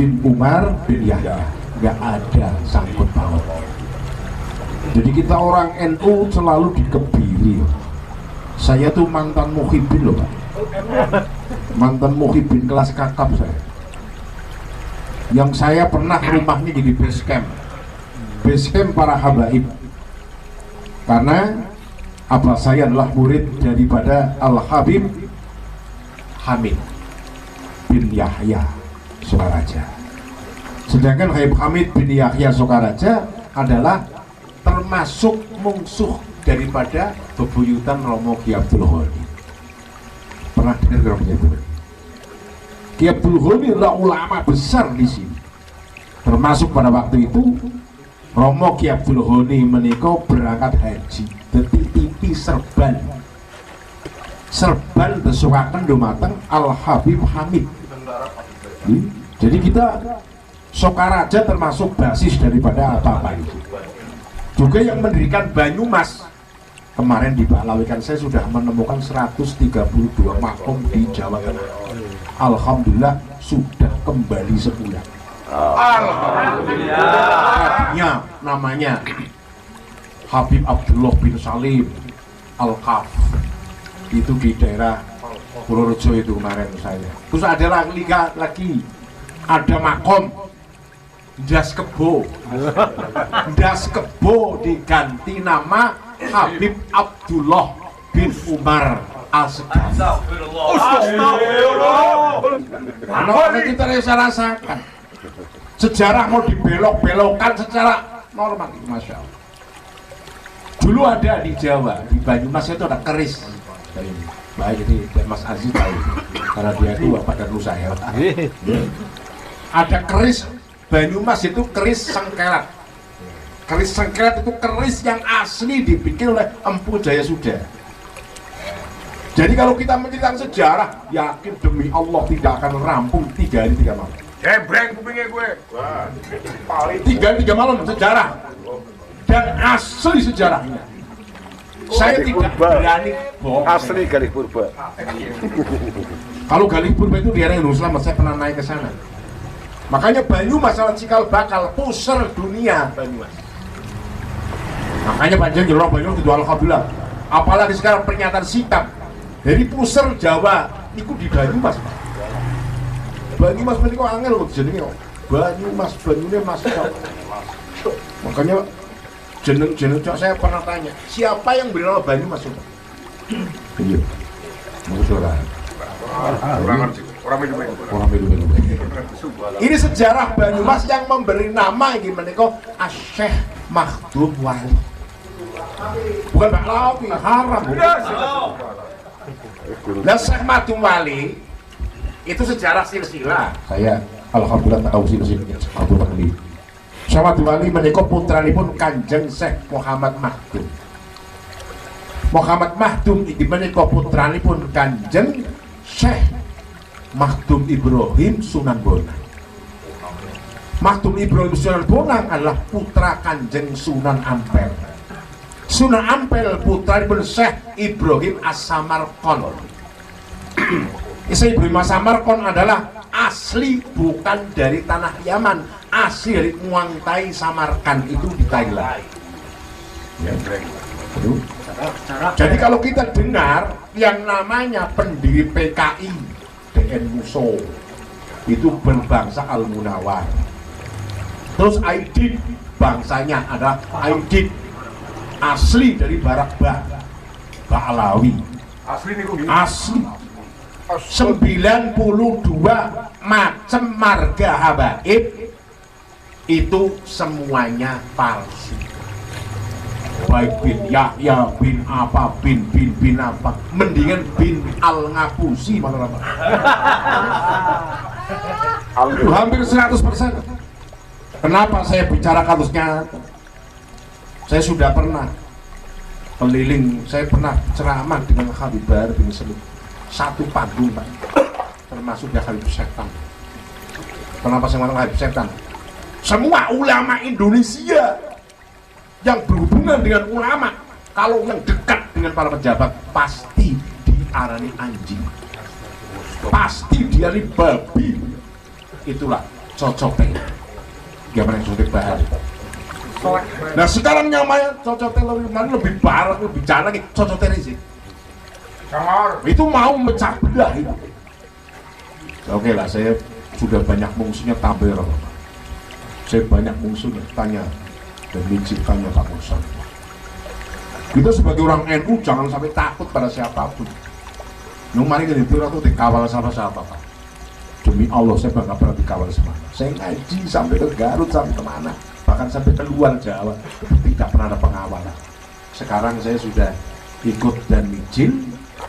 bin Umar bin Yahya, nggak ada sangkut paut. Jadi kita orang NU selalu dikebiri. Saya tuh mantan muhibin loh Pak, mantan muhibin kelas kakap saya. Yang saya pernah rumahnya jadi base camp para habaib, karena abah saya adalah murid daripada Al-Habib Hamid bin Yahya Sokaraja. Sedangkan Habib Hamid bin Yahya Sokaraja adalah termasuk musuh daripada bebuyutan Romo Ki Abdul Ghani. Pernah dengar Romo Ki Abdul Ghani? Ki Abdul Ghani adalah ulama besar di sini. Termasuk pada waktu itu Romo Ki Abdul Ghani menika berangkat haji, dadi serban besukaken dumateng Al Habib Hamid. Jadi kita Sokaraja termasuk basis daripada apa-apa itu. Juga yang mendirikan Banyumas kemarin di Baklawikan, saya sudah menemukan 132 makom di Jawa Tengah. Alhamdulillah sudah kembali semula. Alhamdulillah. Namanya Habib Abdullah bin Salim Al-Kaf, itu di daerah Purworejo itu kemarin saya. Terus ada lagi ada makom Das Kebo diganti nama Habib Abdullah bin Umar Al-Segaf. Karena kita bisa rasakan sejarah mau dibelok-belokkan secara normal, Masya Allah. Dulu ada di Jawa, di Banyumas itu ada keris. Baik, jadi Mas Aziz tahu, karena dia itu bapak dan saya. Ada keris Banyumas itu keris sengkelat. Keris sengkelat itu keris yang asli dibikin oleh Empu Jayasuda. Jadi kalau kita menceritakan sejarah, yakin demi Allah tidak akan rampung 3 hari 3 malam. Gebreng kupingnya gue. 3 hari 3 malam sejarah. Dan asli sejarahnya. Saya tidak berani bohong. Asli Galih Purba. Kalau Galih Purba itu di daerah Gunung Slamet, saya pernah naik ke sana. Makanya Banyumas masalah cikal bakal pusar dunia Banyumas. Makanya panjang orang Banyumas itu alhamdulillah. Apalagi sekarang pernyataan sikap dari pusar Jawa itu di Banyumas. Banyumas ini kok angel loh jenenge. Banyumas makanya jeneng saya pernah tanya, siapa yang beri nama Banyumas? Iya. Orang minum. Ini sejarah Banyumas yang memberi nama ini menika Syekh Makhdum Wali. Bukan Pak Lawi, haram. Nah, Syekh Makhdum Wali itu sejarah silsilah. Saya alhamdulillah tahu silsilah Makhdum Wali. Syekh Makhdum Wali menika putranipun Kanjeng Syekh Muhammad Makhdum. Muhammad Makhdum iki menika putranipun Kanjeng Syekh Makhdum Ibrahim Sunan Bonang. Makhdum Ibrahim Sunan Bonang adalah putra Kanjeng Sunan Ampel. Sunan Ampel putranipun Syekh Ibrahim As-Samarqand. Syekh Ibrahim As-Samarqand adalah asli bukan dari tanah Yaman, asli dari Muang Thai Samarkand itu di Thailand. Ya. Jadi kalau kita dengar yang namanya pendiri PKI DN Muso itu berbangsa Al-Munawar. Terus Aidit bangsanya adalah Aidit asli dari Barak Ba'alawi. Asli nih gue. Asli 92 macam marga habaib itu semuanya palsu. Baik bin Yahya bin apa bin apa, mendingan bin Al Ngapusi malah hampir 100%. Kenapa saya bicara kasusnya? Saya sudah pernah keliling, saya pernah ceramah dengan Habib Bahar bin Salim satu panggung Pak, termasuk ya Habib Setan. Kenapa saya mengatakan Habib Setan? Semua ulama Indonesia yang berhubungan dengan ulama, kalau yang dekat dengan para pejabat pasti diarani anjing, pasti diarani babi. Itulah cocote. Gimana yang suntik bahar? Nah sekarang namanya cocote lebih parah, lebih bicara lagi cocote sih. Itu mau mecah belah itu. Oke lah, saya sudah banyak musuhnya tampil. Saya banyak musuhnya, tanya dan Mijil tanya Pak Musa. Kita sebagai orang NU jangan sampai takut pada siapapun. Mari ke itu atau dikawal sama siapa Pak? Demi Allah saya nggak pernah dikawal semana. Saya ngaji sampai ke Garut, sampai kemana, bahkan sampai ke luar Jawa, tidak pernah ada pengawalan. Sekarang saya sudah ikut dan Mijil,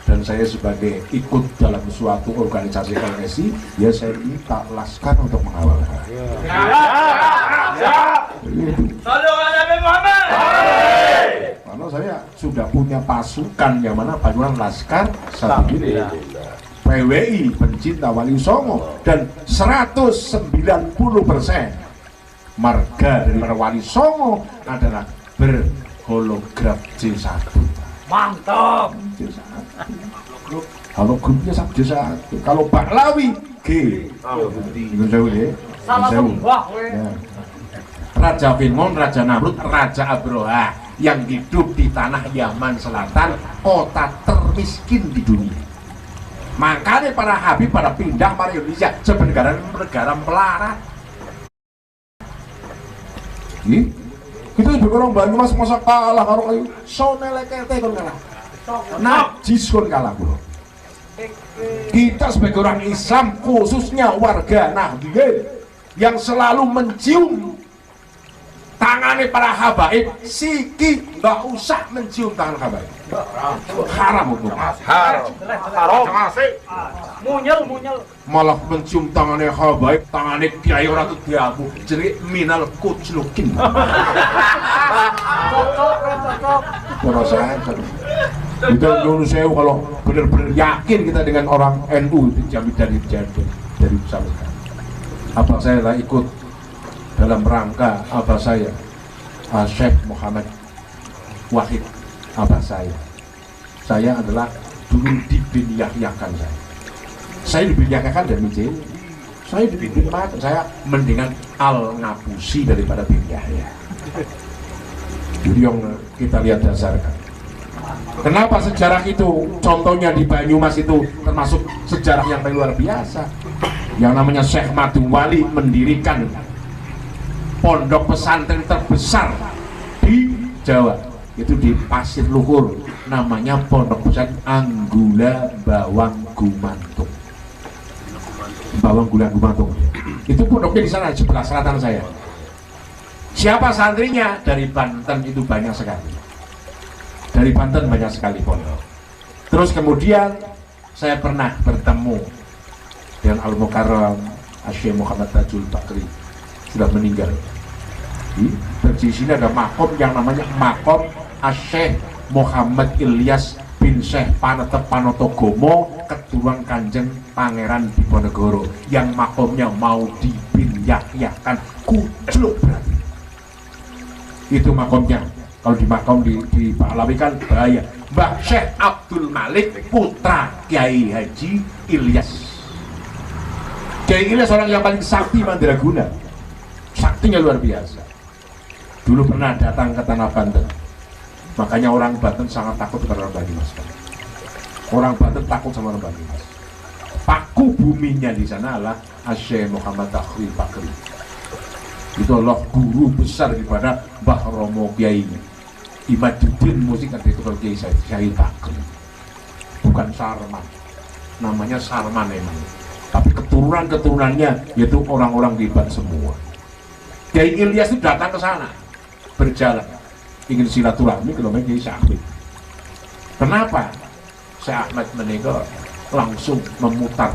dan saya sebagai ikut dalam suatu organisasi LSI, ya saya minta laskar untuk mengawal. Karena saya sudah punya pasukan yang mana pasukan Laskar Sabilillah, PWI pencinta Wali Songo, dan 190% marga dari Wali Songo adalah berhologram J1. Mantap. J1. Kalau grupnya J1, kalau Baklawi G. Salah sembah we. Raja Fir'aun, Raja Namrud, Raja Abroha yang hidup di tanah Yaman Selatan, kota termiskin di dunia. Makanya para Habib pada pindah ke Indonesia sebagai negara melarat. Kita sebagai orang Banyumas masa kalah karo ayu sonelekete kon kalah. Najis kon kalah bro. Kita sebagai orang Islam, khususnya warga Nahdien yang selalu mencium tangannya para habaib, siki nggak usah mencium tangan habaib. Haram hukum. Haram. Munyel. Malah mencium tangannya habaib, tangannya kiai orang itu diamu. Jadi minal kuclukin. Cocok. Perasaan. Kita dulu saya kalau benar-benar yakin kita dengan orang NU dijamin dari pesawat. Apa saya lah ikut dalam rangka apa saya Syekh Muhammad Wahid apa saya adalah dulu dibinyakan saya dibinyakan dan Mijil, saya dibimbing mati, saya mendingan Al-Ngabusi daripada bin Yahya. Jadi yang kita lihat dasarkan kenapa sejarah itu, contohnya di Banyumas itu termasuk sejarah yang luar biasa. Yang namanya Syekh Madu Wali mendirikan pondok pesantren terbesar di Jawa, itu di Pasir Luhur, namanya Pondok Pesantren Anggula Bawang Gumantung. Itu pondoknya di sana sebelah selatan saya. Siapa santrinya? Dari Banten itu banyak sekali. Dari Banten banyak sekali pondok. Terus kemudian saya pernah bertemu dengan Al-Mukarram Syekh Muhammad Tajul Bakri, sudah meninggal. Di sini ada makom yang namanya makom Syekh Muhammad Ilyas bin Syekh Panetep Panotogomo, keturunan Kanjeng Pangeran Diponegoro, yang makomnya mau dibinyak-yakan kucluk berarti. Itu makomnya. Kalau di makom di Pahlawi kan bahaya. Mbah Syekh Abdul Malik putra Kiai Haji Ilyas. Kiai Ilyas orang yang paling sakti Mandraguna, saktinya luar biasa. Dulu pernah datang ke tanah Banten, makanya orang Banten sangat takut kepada orang Banyumas. Orang Banten takut sama orang Banyumas. Paku buminya di sana adalah Syekh Muhammad Tajul Bakri. Itu adalah guru besar daripada Mbah Romo Kiai Imaduddin musik dan itu Kiai Syahid Bakri. Bukan Sarman, namanya Sarman memang. Tapi keturunan-keturunannya yaitu orang-orang hebat semua. Kiai Ilyas itu datang ke sana, berjalan, ingin silaturahmi ke rumah Kiai Syahid. Kenapa? Syekh Ahmad menikah langsung memutar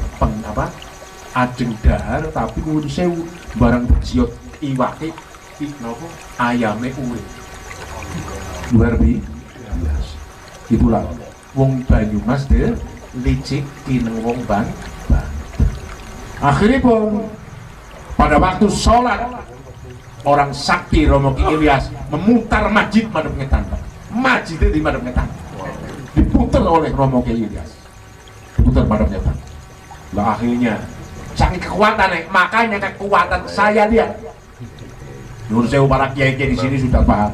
ajeng dahar, tapi nuwun sewu barang berjiot iwake ayame urip. Luar biasa. Itulah wong Banyumas de licik kineng wong Banten. Akhirnya pun pada waktu sholat orang sakti Romo Ki Ilyas memutar masjid Madep Ngetan. Masjidnya di Madep Ngetan diputar oleh Romo Ki Ilyas, diputar Madep Ngetan. Lah akhirnya saking kekuatan, makanya kekuatan saya lihat. Nur sewu para kiai-kiai di sini sudah paham.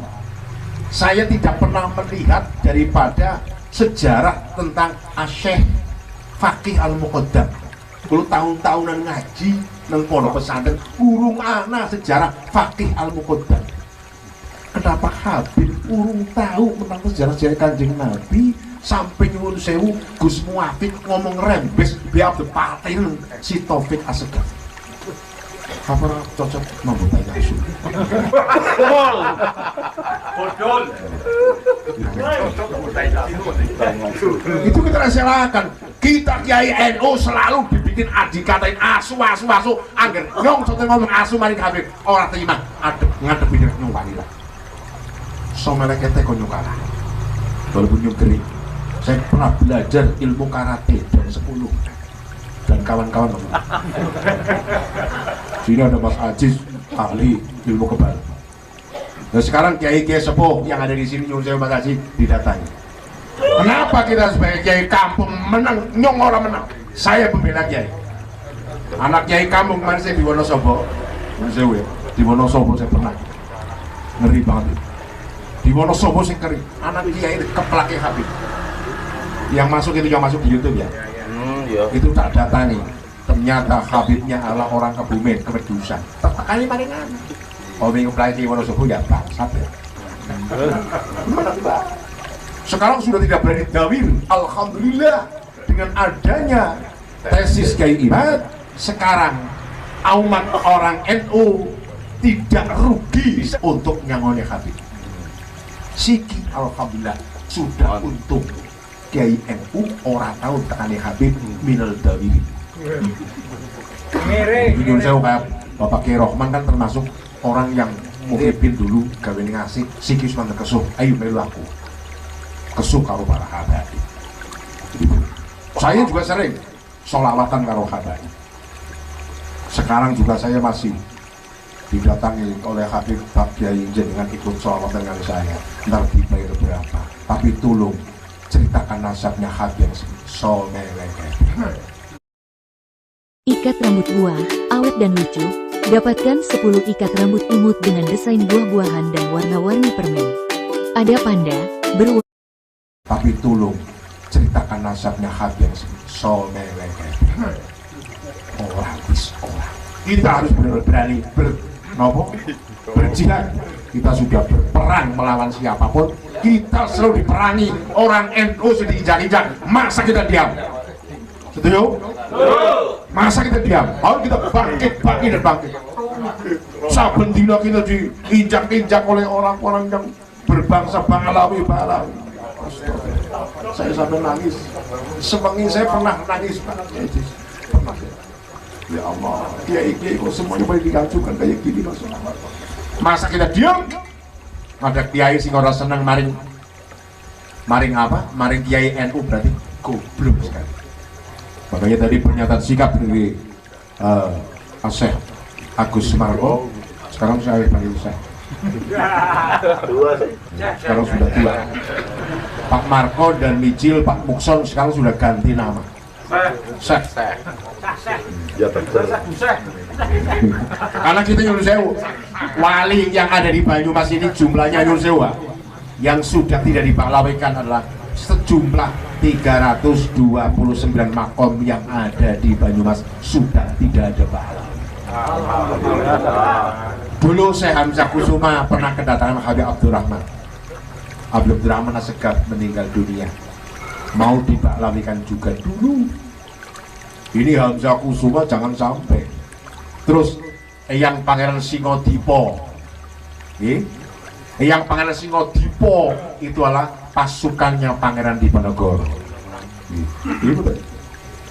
Saya tidak pernah melihat daripada sejarah tentang Asyekh Fakih Al-Muqaddam. Kalau tahun-tahunan ngaji nang pondok pesantren urung ana sejarah Fakih Al-Muqaddam. Kenapa Habib urung tahu tentang sejarah Kanjeng Nabi? Sampai nyuwun sewu Gus Muafik ngomong rembes biar depatin si Taufik Assegaf. Apa cocok membuat nasu? Bodol. Itu kita silakan. Kita Kiai NU selalu dibikin dikatain asu angger nyong sote ngomong asu maring Habib orang terima adep ngadepin nyong wanita. Somelek kete konyol kalah. Walaupun nyong kering. Saya pernah belajar ilmu karate jam 10 dan kawan-kawan. Sini ada Mas Aziz, ahli ilmu kebal. Dan sekarang kiai-kiai sepuh yang ada di sini nyuruh saya Mas Aziz didatangi. Kenapa kita sebagai kiai kampung menang, nyong orang menang? Saya pembela kiai. Anak kiai kampung kemarin saya di Wonosobo, di Wonosobo saya pernah ngeri banget. Di Wonosobo saya ngeri. Anak kiai itu keplaknya Habib. Yang masuk itu yang masuk di YouTube ya. Itu tak datangi. Ternyata Habibnya adalah orang Kebumen, Kemedusan. Tertekani palingan. Oh minggu pelai di Wonosobo ya bangsat ya. Sekarang sudah tidak berani dawir. Alhamdulillah dengan adanya tesis Kiai Imad, sekarang umat orang NU tidak rugi untuk nyangone Habib. Siki alhamdulillah sudah untung. Kiai NU orang tahu tekani Habib minal dawiri. Ini saya kayak Bapak Kiai Rohman kan termasuk orang yang muhibin dulu gawe ngasih sikis mana kesuh ayo melu aku kesuh karo para habaib. Saya juga sering sholawatan karo habaib. Sekarang juga saya masih didatangi oleh Habib Pak Kiai jenengan ikut sholawatan dengan saya. Ntar dibayar berapa? Tapi tolong ceritakan nasabnya Habib soleh. Ikat rambut buah, awet dan lucu. Dapatkan 10 ikat rambut imut dengan desain buah-buahan dan warna-warni permen. Ada panda, beruang. Tapi tolong ceritakan nasabnya Habib soleh. Orang. Kita harus berani berjihad. Kita sudah berperang melawan siapapun. Kita selalu diperangi orang NU sudah diinjak-injak. Masa kita diam? Setuju? Masa kita diam? Ayo kita bangkit dan bangkit. Saben dina kita diinjak-injak oleh orang-orang yang berbangsa Banglawi. Saya sampai nangis. Semengi saya pernah nangis banget. Pernah. Ya Allah, kiai-kiai kok semuanya boleh digajukan kayak gini maksudnya. Masa kita diam? Ada kiai sing ora seneng maring apa? Maring kiai NU berarti goblok sekali. Makanya tadi pernyataan sikap dari Asyekh Agus Marko, sekarang saya panggil Syekh. Sekarang sudah tua. Pak Marko dan Micil, Pak Mukson sekarang sudah ganti nama. Syekh. Karena kita nyuruh sewu wali yang ada di Banyumas ini jumlahnya nyuruh sewu yang sudah tidak dipahlawikan adalah sejumlah 329 makom yang ada di Banyumas sudah tidak ada pahlawan. Dulu Syekh Hamzah Kusuma pernah kedatangan Habib Abdurrahman. Habib Abdurrahman Assegaf meninggal dunia, mau dipahlawikan juga dulu. Ini Hamzah Kusuma jangan sampai. Terus yang Pangeran Singodipo, yang Pangeran Singodipo itu adalah pasukannya Pangeran Diponegoro.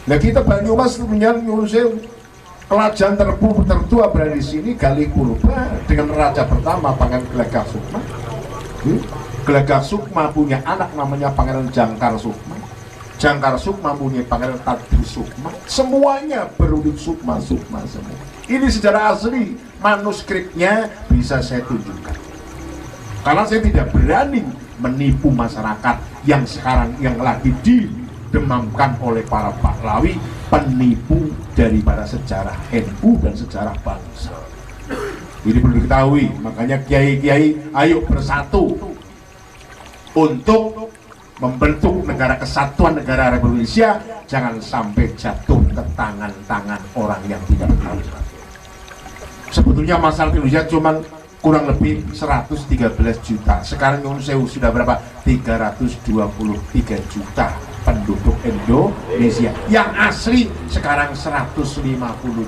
Nah kita Banyumas punya nyuruh kerajaan tertua berada di sini Galih Purba dengan raja pertama Pangeran Glegah Sukma. Glegah Sukma punya anak namanya Pangeran Jangkar Sukma. Jangkar Sukma punya Pangeran Tadbir Sukma. Semuanya berunding Sukma semua. Ini sejarah asli, manuskripnya bisa saya tunjukkan. Karena saya tidak berani menipu masyarakat yang sekarang yang lagi didemamkan oleh para pahlawi penipu daripada sejarah NU dan sejarah bangsa. Ini perlu diketahui, makanya kiai-kiai ayo bersatu untuk membentuk negara kesatuan negara Republik Indonesia, jangan sampai jatuh ke tangan-tangan orang yang tidak bertanggung jawab. Sebetulnya masalah Indonesia cuma kurang lebih 113 juta. Sekarang Indonesia sudah berapa? 323 juta penduduk Indonesia. Yang asli sekarang 150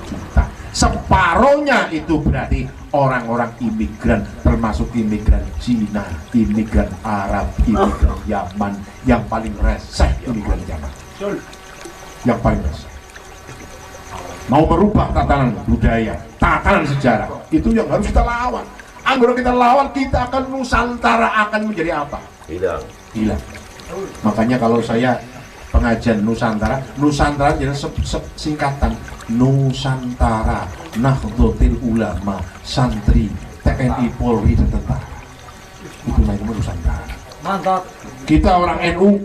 juta. Separohnya itu berarti orang-orang imigran, termasuk imigran Cina, imigran Arab, imigran Yaman, yang paling reseh imigran Yaman. Yang paling reseh. Mau merubah tatanan budaya, tatanan sejarah, itu yang harus kita lawan. Anggur kita lawan, kita akan Nusantara akan menjadi apa? Hilang. Makanya kalau saya pengajian Nusantara, Nusantara jadi singkatan Nusantara, Nahdlatul Ulama, santri, TNI, Polri, dan tentara. Itu namanya Nusantara. Mantap. Kita orang NU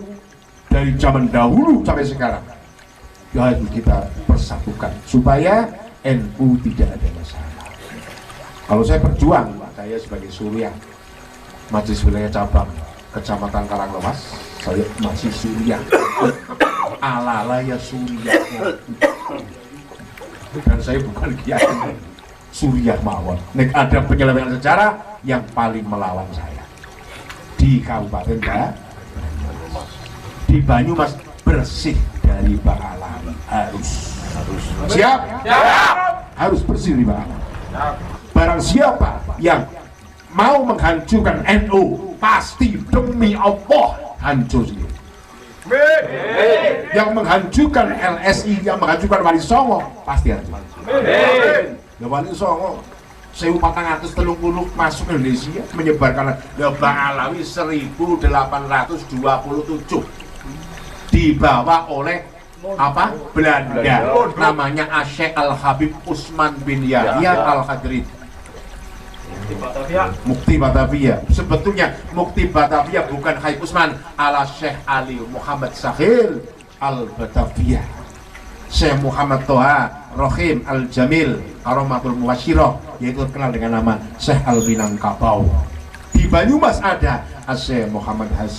dari zaman dahulu sampai sekarang harus kita persatukan supaya NU tidak ada masalah. Kalau saya berjuang, saya sebagai Surya Majelis Wilayah Cabang Kecamatan Karanglemas, saya masih Surya ala-ala ya Surya, dan saya bukan kiai Surya mawon. Nek ada penyelewengan sejarah yang paling melawan saya di Kabupaten Banyumas. Di Banyumas bersih dari Ba'alawi, harus siap? Harus bersih dari Ba'alawi. Barang siapa yang mau menghancurkan NU, pasti demi Allah hancur sendiri. Yang menghancurkan LSI, yang menghancurkan Wali Songo, pasti hancur. Ya Wali Songo 1430 masuk Indonesia, menyebarkan Ba'alawi 1827 dibawa oleh apa? Belanda. Namanya Syekh Al-Habib Usman bin Yahya Al-Hadrid. Mukti Batavia. Sebetulnya Mukti Batavia bukan Habib Usman, ala Syekh Ali Muhammad Sahil Al-Batavia. Syekh Muhammad Toha Rohim Al-Jamil Aromatul Muwasyirah, yaitu terkenal dengan nama Syekh Al-Minangkabau. Di Banyumas ada Syekh Muhammad Hasan